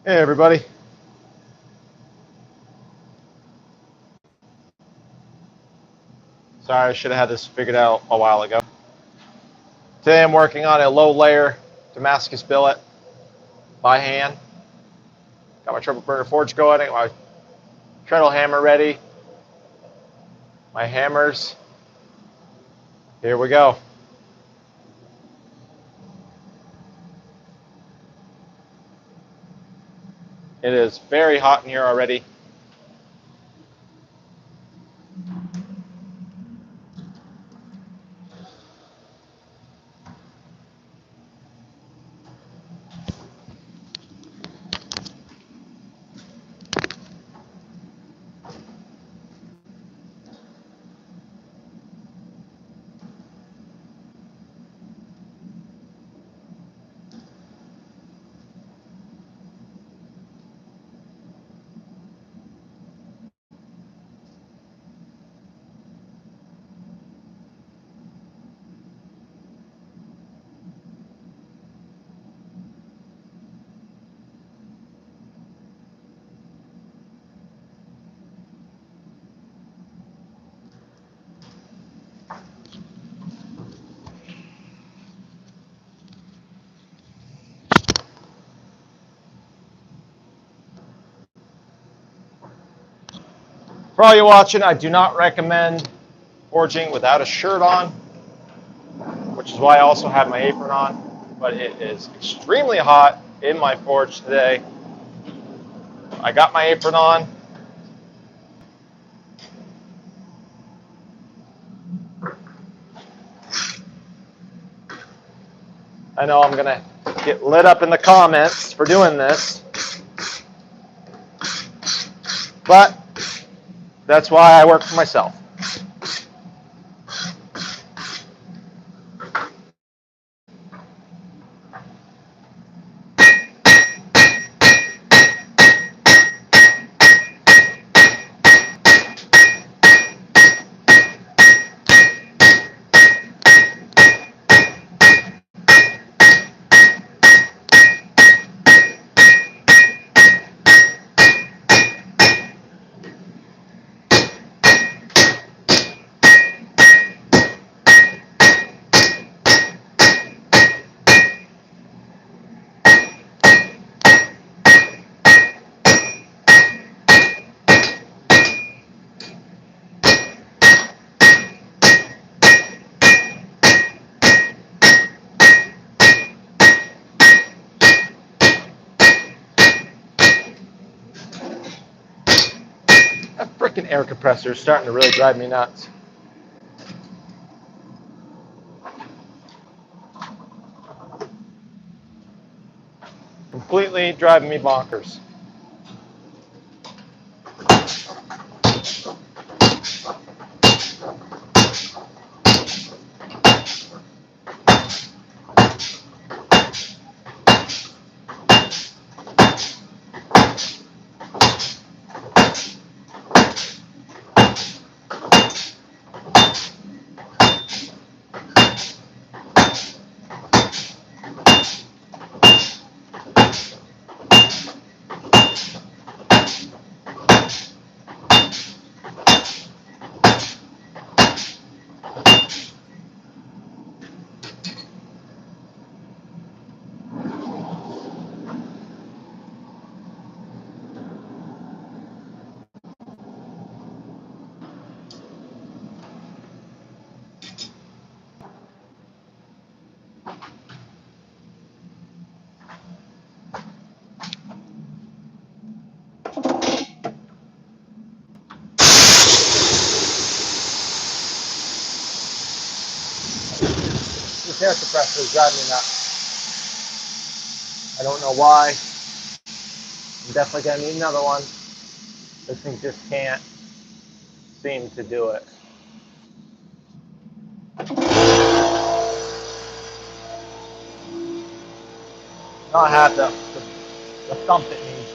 Hey everybody. Sorry, I should have had this figured out a while ago. Today I'm working on a low layer Damascus billet by hand. Got my triple burner forge going, got my treadle hammer ready, my hammers. Here we go. It is very hot in here already. For all you watching, I do not recommend forging without a shirt on, which is why I also have my apron on. But it is extremely hot in my forge today. I got my apron on. I know I'm gonna get lit up in the comments for doing this, but that's why I work for myself. That frickin' air compressor is starting to really drive me nuts. Completely driving me bonkers. This air compressor is driving me nuts. I don't know why. I'm definitely gonna need another one. This thing just can't seem to do it. Not have the thump it needs.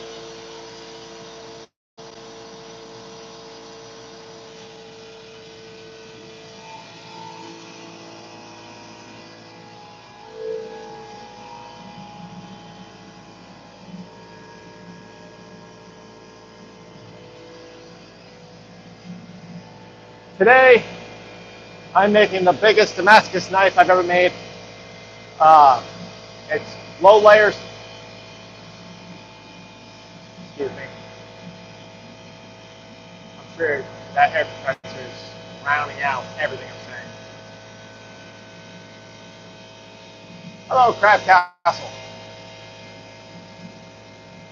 Today, I'm making the biggest Damascus knife I've ever made. It's low layers. Excuse me. I'm sure that air compressor is rounding out everything I'm saying. Hello, Crab Castle.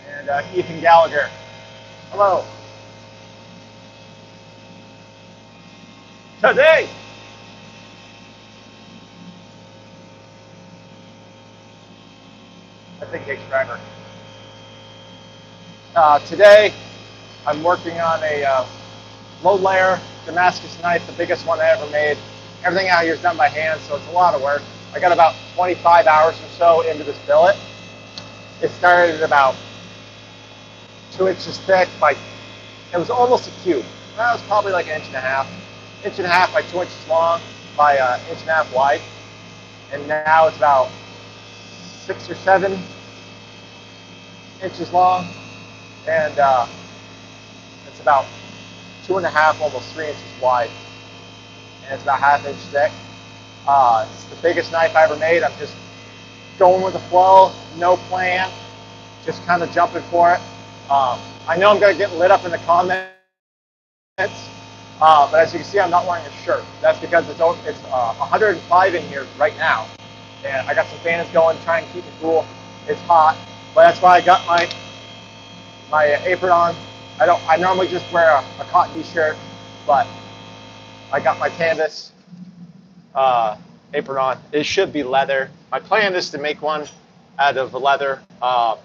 And Ethan Gallagher. Hello. Today, I think it takes forever. Today, I'm working on a low layer Damascus knife, the biggest one I ever made. Everything out here is done by hand, so it's a lot of work. I got about 25 hours or so into this billet. It started at about 2 inches thick it was almost a cube. That was probably like 1.5 inches. 1.5 inches by 2 inches long by 1.5 inches wide. And now it's about 6 or 7 inches long. And it's about 2.5, almost 3 inches wide. And it's about 1/2 inch thick. It's the biggest knife I ever made. I'm just going with the flow, no plan, just kind of jumping for it. I know I'm going to get lit up in the comments, but as you can see, I'm not wearing a shirt. That's because it's 105 in here right now, and I got some fans going, trying to keep it cool. It's hot, but that's why I got my apron on. I normally just wear a cotton t-shirt, but I got my canvas apron on. It should be leather. My plan is to make one out of leather. I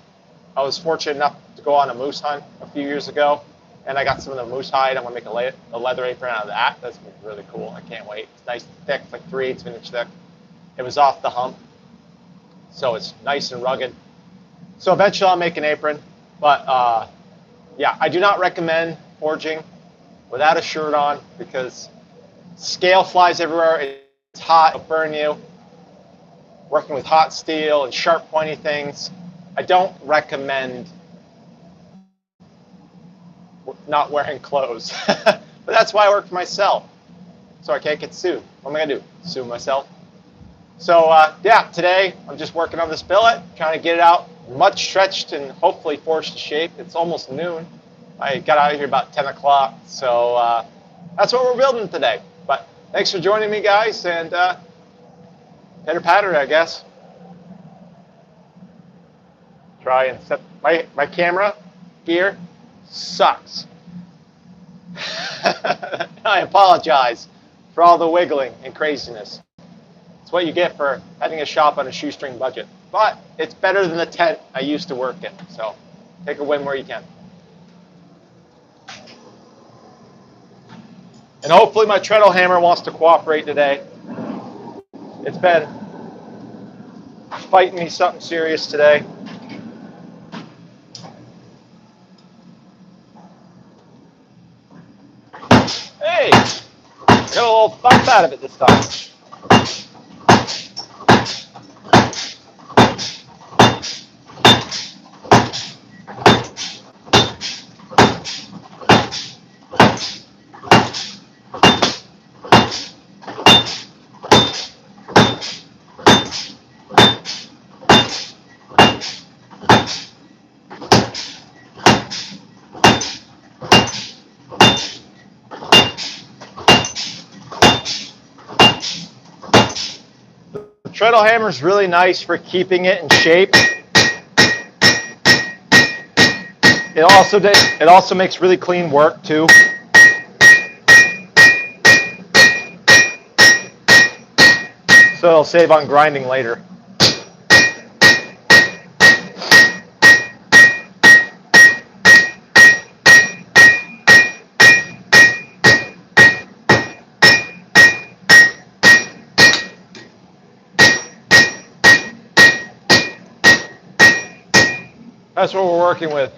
was fortunate enough to go on a moose hunt a few years ago, and I got some of the moose hide. I'm gonna make a leather apron out of that. That's gonna be really cool. I can't wait. It's nice and thick. It's like 3/8 of an inch thick. It was off the hump, so it's nice and rugged. So eventually I'll make an apron, but yeah, I do not recommend forging without a shirt on because scale flies everywhere. It's hot, it'll burn you. Working with hot steel and sharp, pointy things, I don't recommend not wearing clothes. But that's why I work for myself, so I can't get sued. What am I gonna do? Sue myself? So yeah, today I'm just working on this billet, trying to get it out much stretched and hopefully forged to shape. It's almost noon. I got out of here about 10 o'clock, so that's what we're building today. But thanks for joining me, guys, and pitter patter, I guess. Try and set my camera gear sucks. I apologize for all the wiggling and craziness. It's what you get for having a shop on a shoestring budget. But it's better than the tent I used to work in. So take a win where you can. And hopefully my treadle hammer wants to cooperate today. It's been fighting me something serious today. Hey, got a little bump out of it this time. The treadle hammer is really nice for keeping it in shape. It also makes really clean work too. So it'll save on grinding later. That's what we're working with.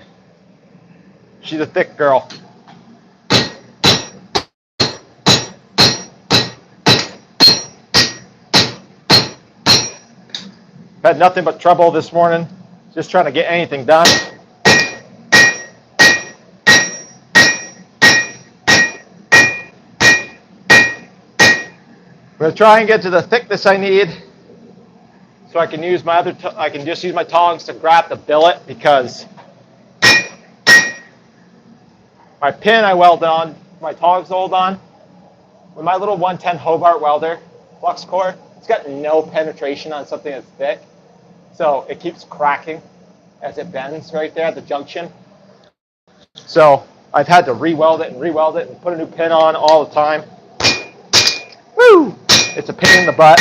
She's a thick girl. Had nothing but trouble this morning, just trying to get anything done. going to try and get to the thickness I need so I can use my I can just use my tongs to grab the billet, because my pin I weld on, my tongs hold on. With my little 110 Hobart welder flux core, it's got no penetration on something that's thick. So it keeps cracking as it bends right there at the junction. So I've had to re-weld it and put a new pin on all the time. Woo! It's a pain in the butt.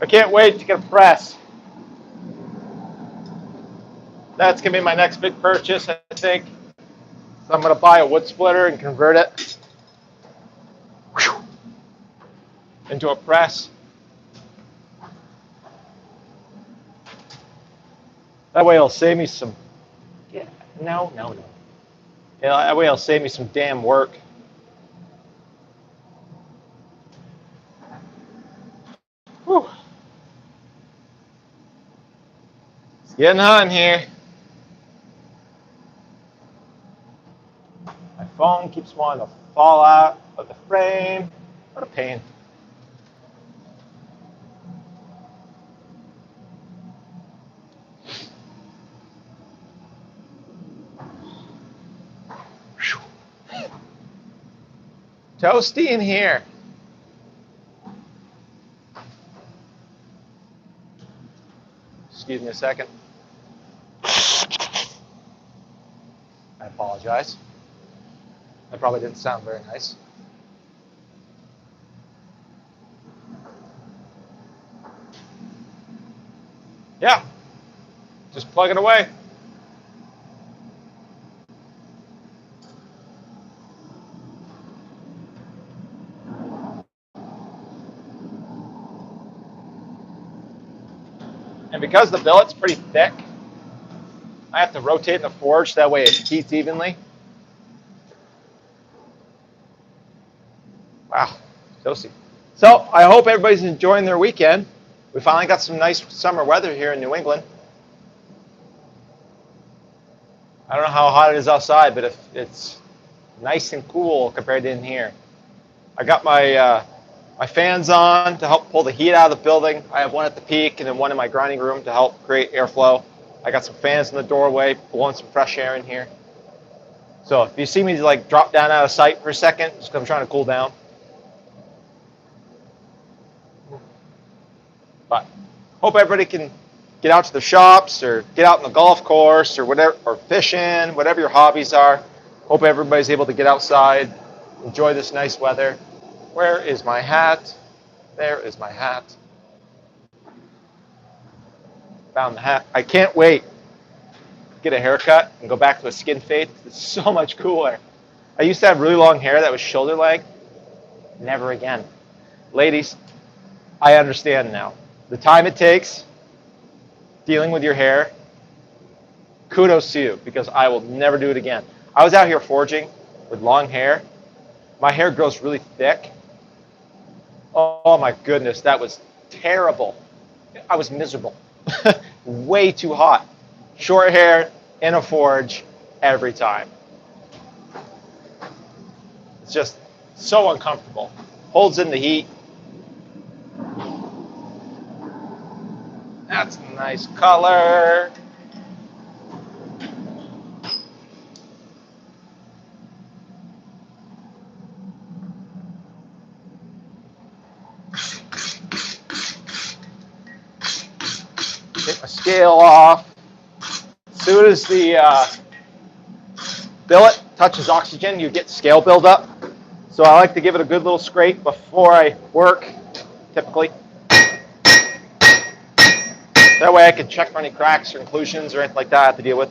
I can't wait to get a press. That's going to be my next big purchase, I think. So I'm going to buy a wood splitter and convert it into a press. That way it'll save me some, no. Yeah, that way it'll save me some damn work. Whew. It's getting hot in here. My phone keeps wanting to fall out of the frame. What a pain. Toasty in here. Excuse me a second. I apologize. That probably didn't sound very nice. Yeah, just plug it away. And because the billet's pretty thick, I have to rotate in the forge, that way it heats evenly. Wow, toasty. So I hope everybody's enjoying their weekend. We finally got some nice summer weather here in New England. I don't know how hot it is outside, but it's nice and cool compared to in here. I got my my fans on to help pull the heat out of the building. I have one at the peak and then one in my grinding room to help create airflow. I got some fans in the doorway, blowing some fresh air in here. So if you see me like drop down out of sight for a second, just because I'm trying to cool down. But hope everybody can get out to the shops or get out in the golf course or whatever, or fishing, whatever your hobbies are. Hope everybody's able to get outside, enjoy this nice weather. Where is my hat? There is my hat. Found the hat. I can't wait to get a haircut and go back to a skin fade. It's so much cooler. I used to have really long hair that was shoulder length. Never again. Ladies, I understand now. The time it takes dealing with your hair, kudos to you, because I will never do it again. I was out here forging with long hair. My hair grows really thick. Oh my goodness, that was terrible. I was miserable. Way too hot. Short hair in a forge every time. It's just so uncomfortable. Holds in the heat. That's a nice color. Take my scale off. As soon as the billet touches oxygen, you get scale buildup. So I like to give it a good little scrape before I work, typically. That way I can check for any cracks or inclusions or anything like that I have to deal with.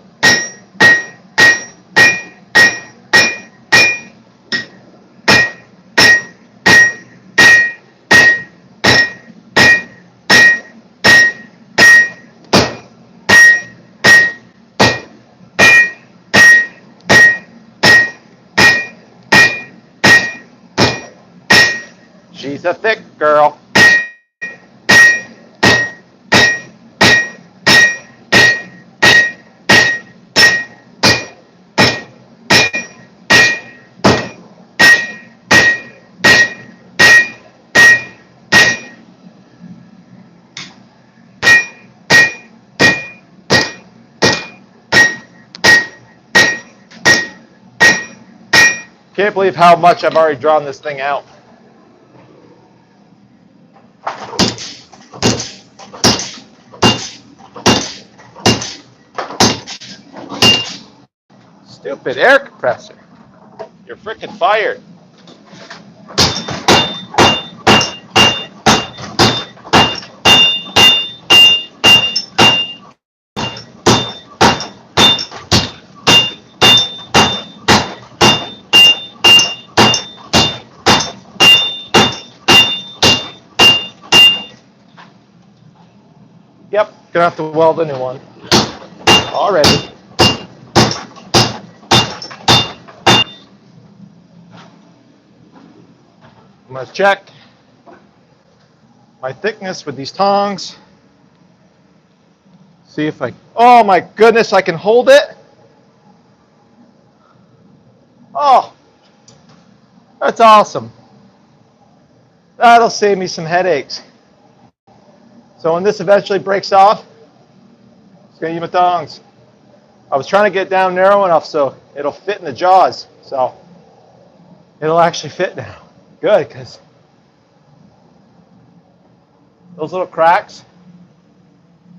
She's a thick girl. Can't believe how much I've already drawn this thing out. Stupid air compressor. You're freaking fired. Yep, gonna have to weld a new one. Already. I'm gonna check my thickness with these tongs. See if I, oh my goodness, I can hold it. Oh, that's awesome. That'll save me some headaches. So when this eventually breaks off, it's gonna use my tongs. I was trying to get it down narrow enough so it'll fit in the jaws. So it'll actually fit now. Good, because those little cracks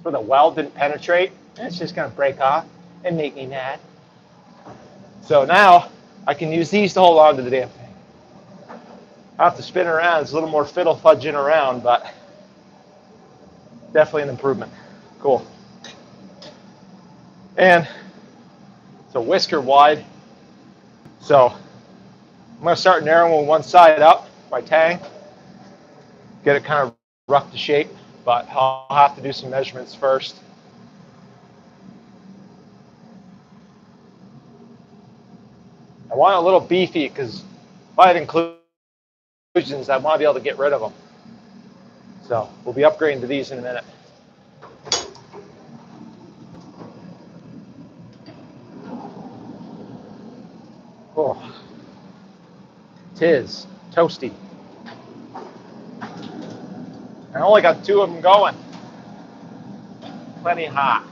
where the weld didn't penetrate, it's just gonna break off and make me mad. So now I can use these to hold on to the damn thing. I have to spin around. It's a little more fiddle fudging around, but definitely an improvement. Cool. And it's a whisker wide. So I'm going to start narrowing one side up by tang. Get it kind of rough to shape, but I'll have to do some measurements first. I want it a little beefy because if I had inclusions, I want to be able to get rid of them. So we'll be upgrading to these in a minute. Oh, tis toasty. I only got 2 of them going. Plenty hot.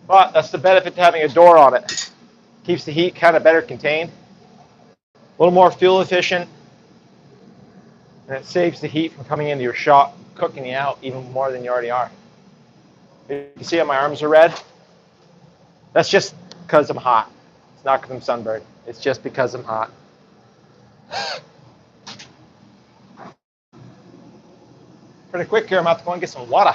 But that's the benefit to having a door on it. Keeps the heat kind of better contained. A little more fuel efficient. And it saves the heat from coming into your shop, cooking you out even more than you already are. You can see how my arms are red? That's just because I'm hot. It's not because I'm sunburned. It's just because I'm hot. Pretty quick here, I'm about to go and get some water.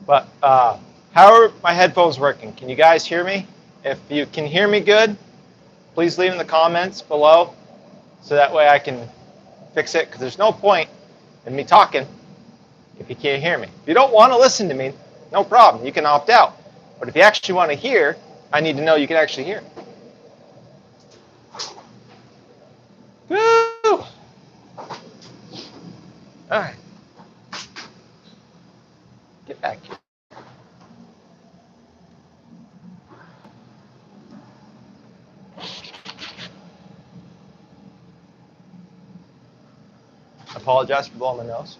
But how are my headphones working? Can you guys hear me? If you can hear me good, please leave in the comments below so that way I can fix it, because there's no point in me talking if you can't hear me. If you don't want to listen to me, no problem. You can opt out. But if you actually want to hear, I need to know you can actually hear. Woo! All right. Get back here. I apologize for blowing my nose.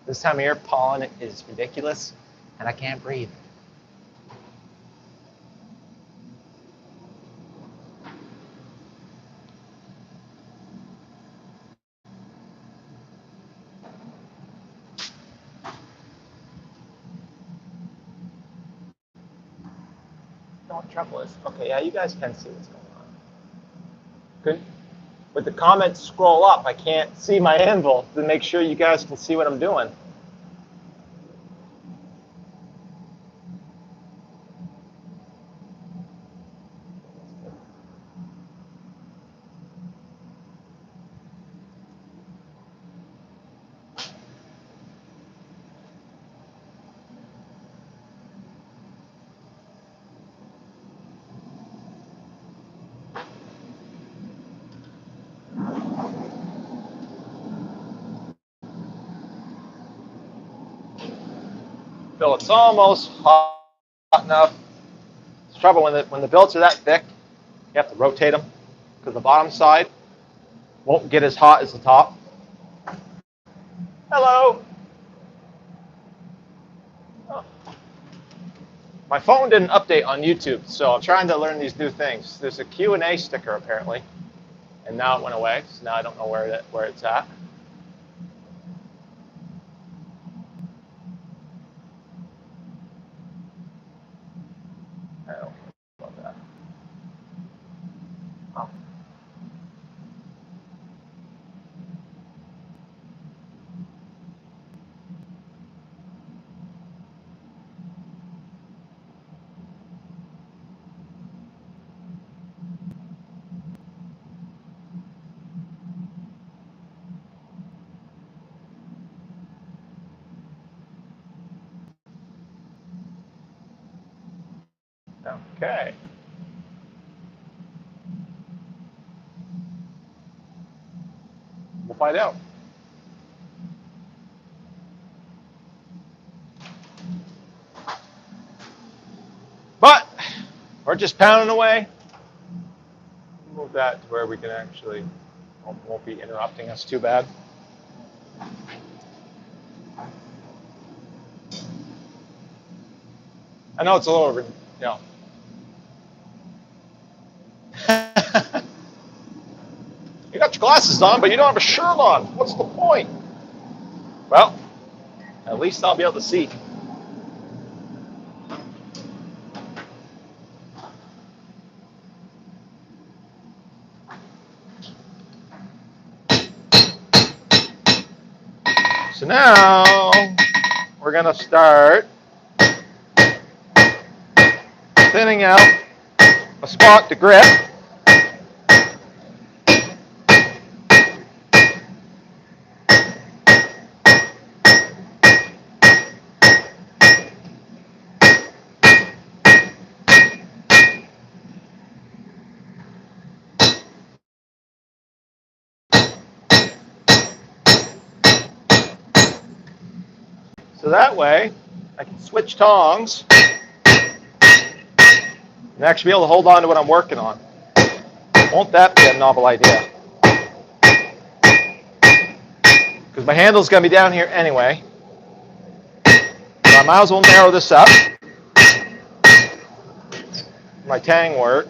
This time of year, pollen is ridiculous, and I can't breathe. Don't trouble us. Okay, yeah, you guys can see what's going on. Good. With the comments scroll up, I can't see my anvil to make sure you guys can see what I'm doing. Bill, it's almost hot enough. It's trouble when the billets are that thick, you have to rotate them because the bottom side won't get as hot as the top. Hello. Oh. My phone didn't update on YouTube, so I'm trying to learn these new things. There's a Q&A sticker apparently, and now it went away, so now I don't know where it's at. I don't know about that. Oh. Okay. We'll find out. But we're just pounding away. Move that to where we can actually won't be interrupting us too bad. I know it's a little, You got your glasses on, but you don't have a shirt on. What's the point? Well, at least I'll be able to see. So now we're going to start thinning out a spot to grip. So that way I can switch tongs and actually be able to hold on to what I'm working on. Won't that be a novel idea? Because my handle's going to be down here anyway. So I might as well narrow this up. My tang work.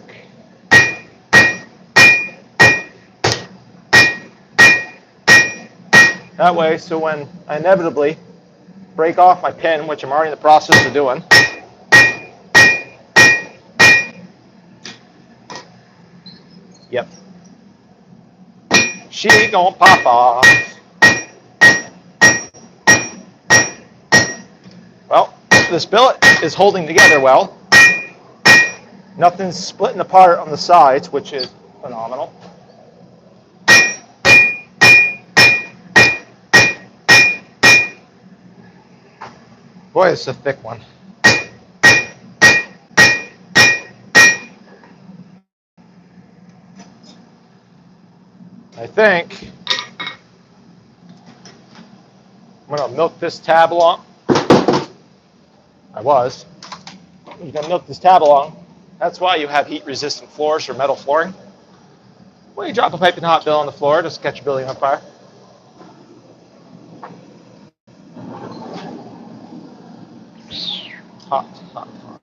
That way, so when I inevitably break off my pin, which I'm already in the process of doing, yep, she don't pop off. Well, this billet is holding together well. Nothing's splitting apart on the sides, which is phenomenal. Boy, it's a thick one. I think I'm going to milk this tab along. I was. You're going to milk this tab along. That's why you have heat-resistant floors or metal flooring. Well, you drop a piping hot bill on the floor to catch your building on fire. Hot, hot, hot.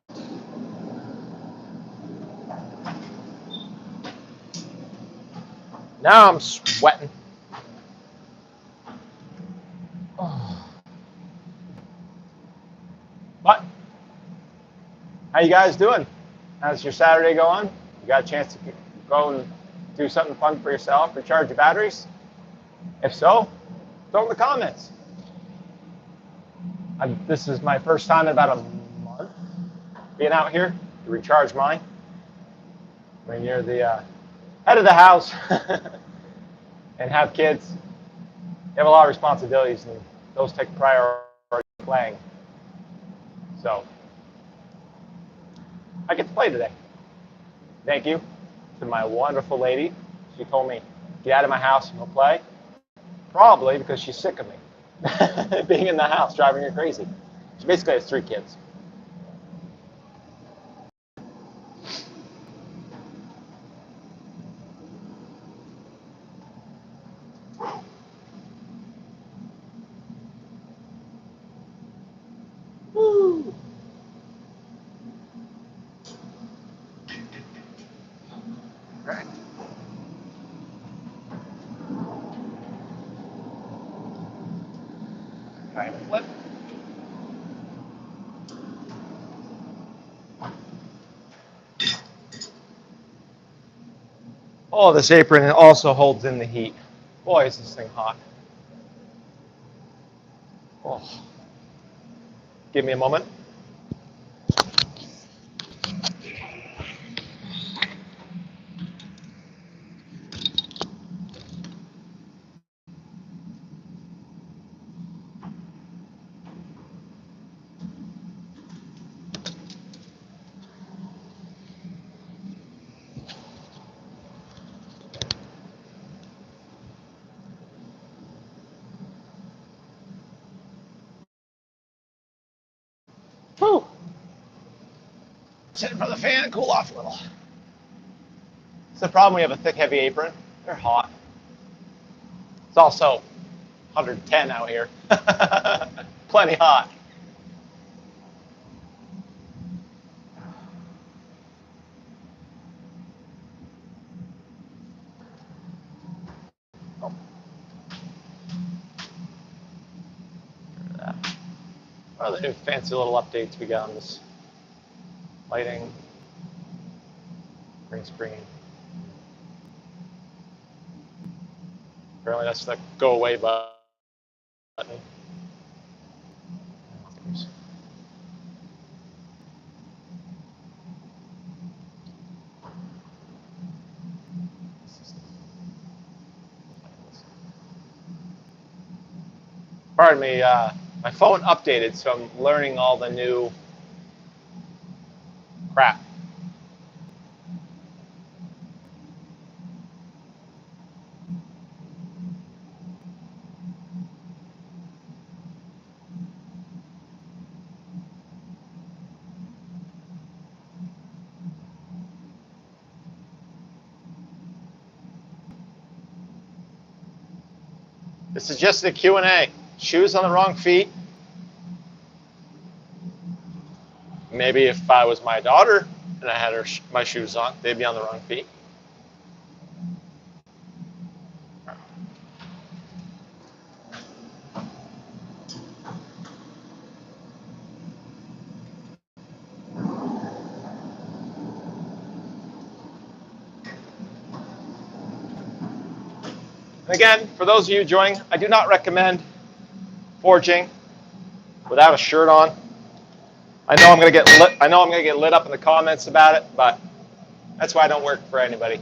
Now I'm sweating. Oh. But how you guys doing? How's your Saturday going? You got a chance to go and do something fun for yourself, recharge your batteries? If so, throw in the comments. This is my first time in about a month being out here to recharge mine. When you're the head of the house and have kids, you have a lot of responsibilities, and those take priority playing. So I get to play today. Thank you to my wonderful lady. She told me, get out of my house and go play. Probably because she's sick of me being in the house, driving her crazy. She basically has 3 kids. Woo. Oh, this apron also holds in the heat. Boy, is this thing hot. Oh. Give me a moment. Whew. Sit in front of the fan and cool off a little. It's the problem when you have a thick, heavy apron. They're hot. It's also 110 out here. Plenty hot. Oh. What are the new fancy little updates we got on this? Lighting, green screen. Apparently that's the go away button. Pardon me, my phone updated, so I'm learning all the new crap. This is just a Q&A. Shoes on the wrong feet. Maybe if I was my daughter and I had my shoes on, they'd be on the wrong feet. And again, for those of you joining, I do not recommend forging without a shirt on. I know I'm going to get lit. I know I'm going to get lit up in the comments about it, but that's why I don't work for anybody.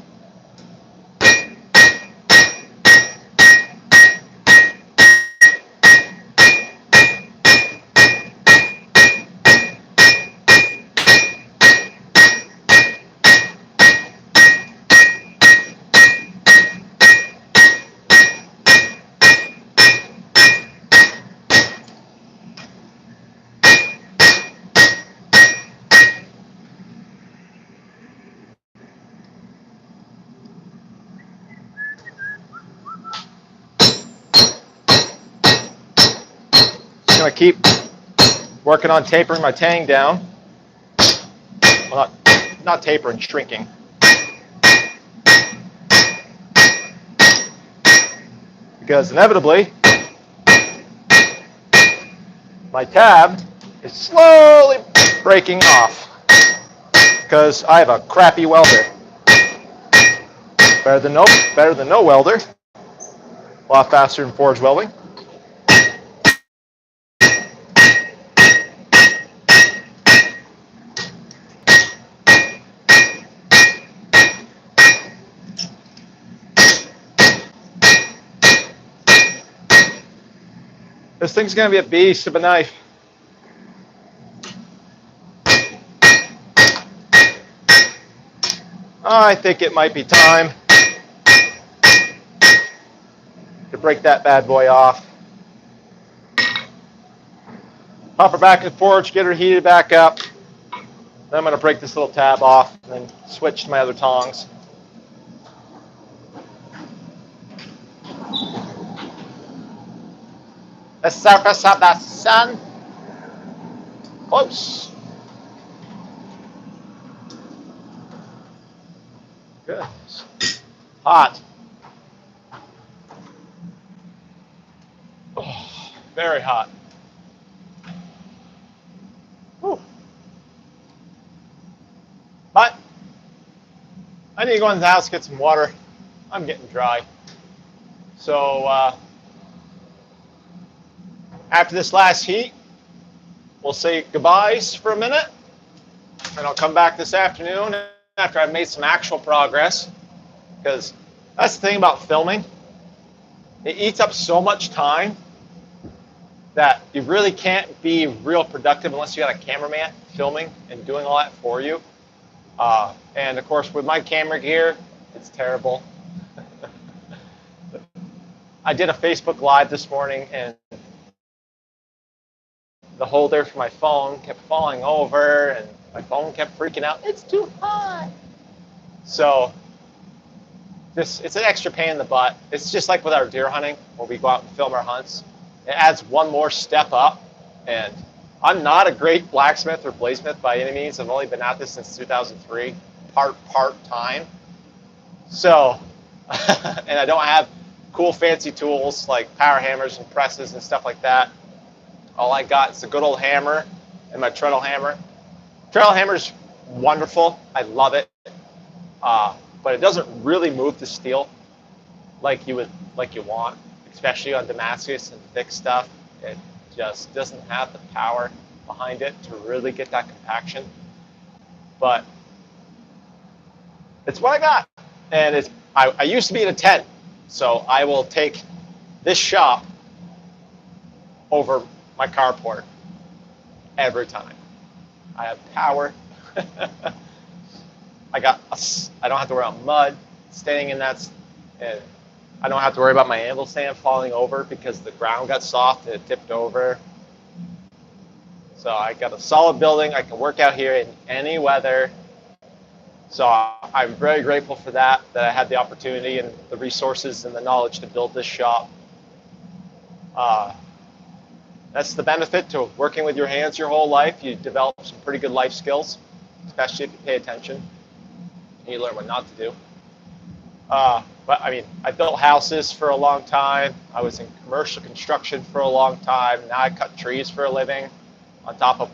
I'm going to keep working on tapering my tang down. Well, not tapering, shrinking. Because inevitably, my tab is slowly breaking off because I have a crappy welder. Better than no welder. A lot faster than forge welding. This thing's going to be a beast of a knife. I think it might be time to break that bad boy off. Pop her back in the forge, get her heated back up. Then I'm going to break this little tab off and then switch to my other tongs. The surface of the sun. Close. Goodness. Hot. Oh, very hot. Whew. But I need to go in the house, get some water. I'm getting dry. So after this last heat, we'll say goodbyes for a minute, and I'll come back this afternoon after I've made some actual progress, because that's the thing about filming. It eats up so much time that you really can't be real productive unless you got a cameraman filming and doing all that for you. And of course, with my camera gear, it's terrible. I did a Facebook Live this morning, and the holder for my phone kept falling over, and my phone kept freaking out. It's too hot. So it's an extra pain in the butt. It's just like with our deer hunting, when we go out and film our hunts. It adds one more step up, and I'm not a great blacksmith or bladesmith by any means. I've only been at this since 2003, part-time. So, and I don't have cool fancy tools like power hammers and presses and stuff like that. All I got is a good old hammer and my treadle hammer. Treadle hammer's wonderful. I love it. But it doesn't really move the steel like you want, especially on Damascus and thick stuff. It just doesn't have the power behind it to really get that compaction. But it's what I got. And I used to be at a 10, so I will take this shop over my carport every time. I have power. I don't have to worry about mud staying in that, and I don't have to worry about my anvil stand falling over because the ground got soft and it tipped over. So I got a solid building. I can work out here in any weather. So I'm very grateful for that I had the opportunity and the resources and the knowledge to build this shop. That's the benefit to working with your hands your whole life. You develop some pretty good life skills, especially if you pay attention. And you learn what not to do. But I mean, I built houses for a long time. I was in commercial construction for a long time. Now I cut trees for a living on top of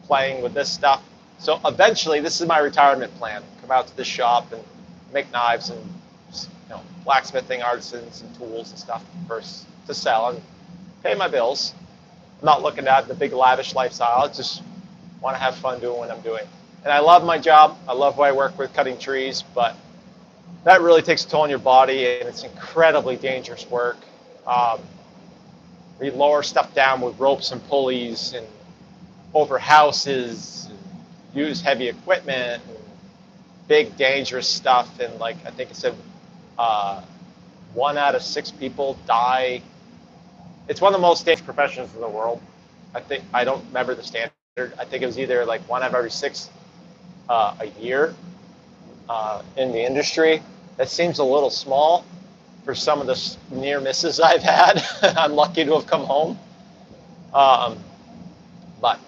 playing with this stuff. So eventually, this is my retirement plan. Come out to this shop and make knives and blacksmithing artisans and tools and stuff to sell and pay my bills. I'm not looking at the big lavish lifestyle. I just want to have fun doing what I'm doing. And I love my job. I love who I work with, cutting trees, but that really takes a toll on your body, and it's incredibly dangerous work. We lower stuff down with ropes and pulleys and over houses, and use heavy equipment, and big dangerous stuff. And like I think it said, 1 out of 6 people die. It's one of the most dangerous professions in the world. I don't remember the standard. I think it was either like 1 out of every 6 a year in the industry. That seems a little small for some of the near misses I've had. I'm lucky to have come home. But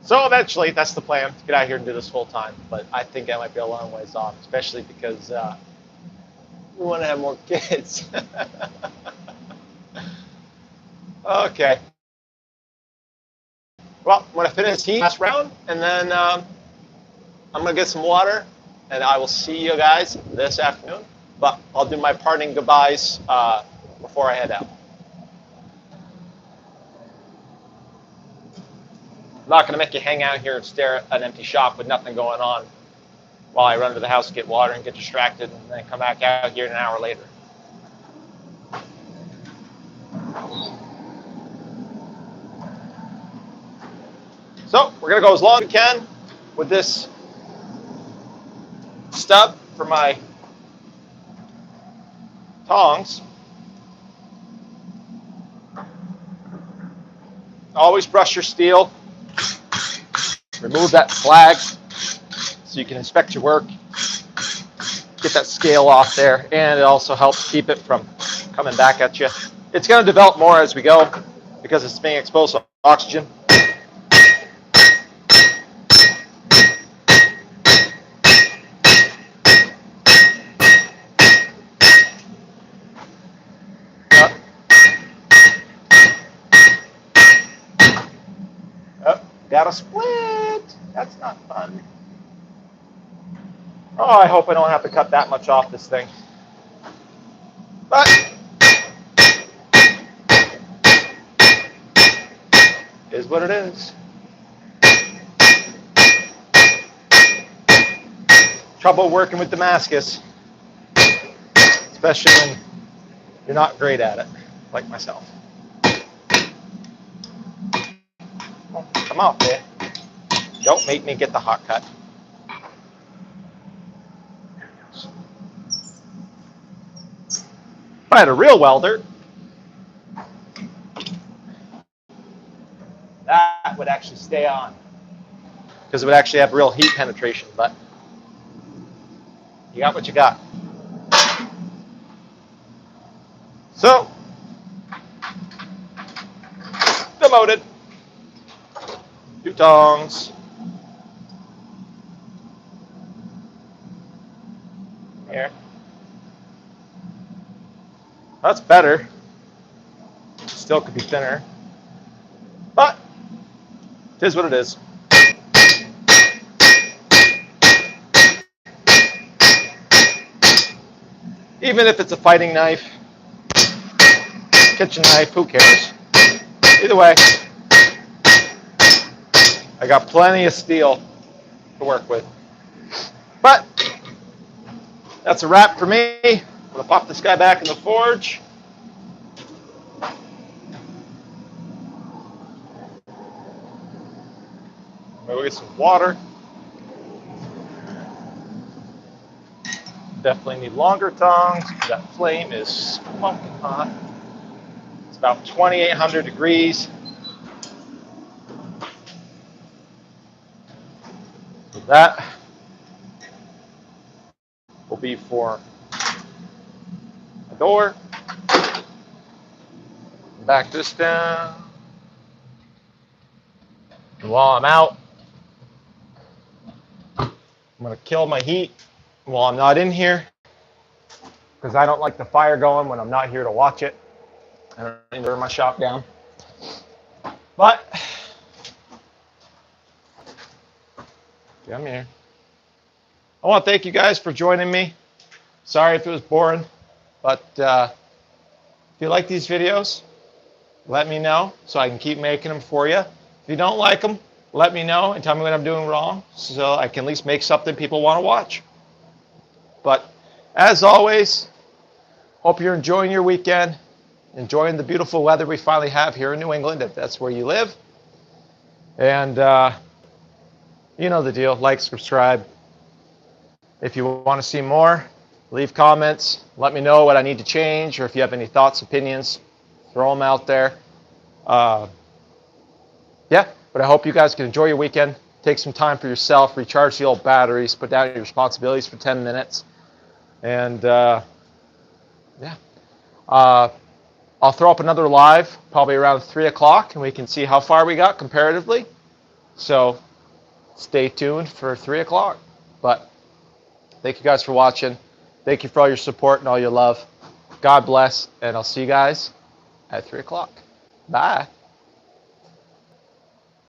so eventually, that's the plan, to get out here and do this full time. But I think I might be a long ways off, especially because we want to have more kids. Okay. Well, I'm going to finish this last round, and then I'm going to get some water, and I will see you guys this afternoon. But I'll do my parting goodbyes before I head out. I'm not going to make you hang out here and stare at an empty shop with nothing going on while I run to the house to get water and get distracted and then come back out here an hour later. So we're going to go as long as we can with this stub for my tongs. Always brush your steel. Remove that flag so you can inspect your work. Get that scale off there, and it also helps keep it from coming back at you. It's going to develop more as we go because it's being exposed to oxygen. Got a split. That's not fun. Oh, I hope I don't have to cut that much off this thing. But is what it is. Trouble working with Damascus, especially when you're not great at it, like myself. Oh, come out there. Don't make me get the hot cut. If I had a real welder, that would actually stay on, because it would actually have real heat penetration, but you got what you got. So, demoted. 2 tongs. Here. That's better. Still could be thinner. But it is what it is. Even if it's a fighting knife, kitchen knife, who cares? Either way, I got plenty of steel to work with. But that's a wrap for me. I'm going to pop this guy back in the forge. We'll get some water. Definitely need longer tongs. That flame is smoking hot. It's about 2,800 degrees. So that will be for a door. Back this down. And while I'm out, I'm going to kill my heat while I'm not in here, because I don't like the fire going when I'm not here to watch it. I don't need to burn my shop down. But come here. I want to thank you guys for joining me. Sorry if it was boring, but if you like these videos, let me know so I can keep making them for you. If you don't like them, let me know and tell me what I'm doing wrong so I can at least make something people want to watch. But as always, hope you're enjoying your weekend, enjoying the beautiful weather we finally have here in New England, if that's where you live. And you know the deal. Like, subscribe. If you want to see more, leave comments. Let me know what I need to change, or if you have any thoughts, opinions, throw them out there. Yeah, but I hope you guys can enjoy your weekend. Take some time for yourself, recharge the old batteries, put down your responsibilities for 10 minutes. And yeah, I'll throw up another live probably around 3 o'clock, and we can see how far we got comparatively. So stay tuned for 3 o'clock. But thank you guys for watching. Thank you for all your support and all your love. God bless, and I'll see you guys at 3 o'clock. Bye.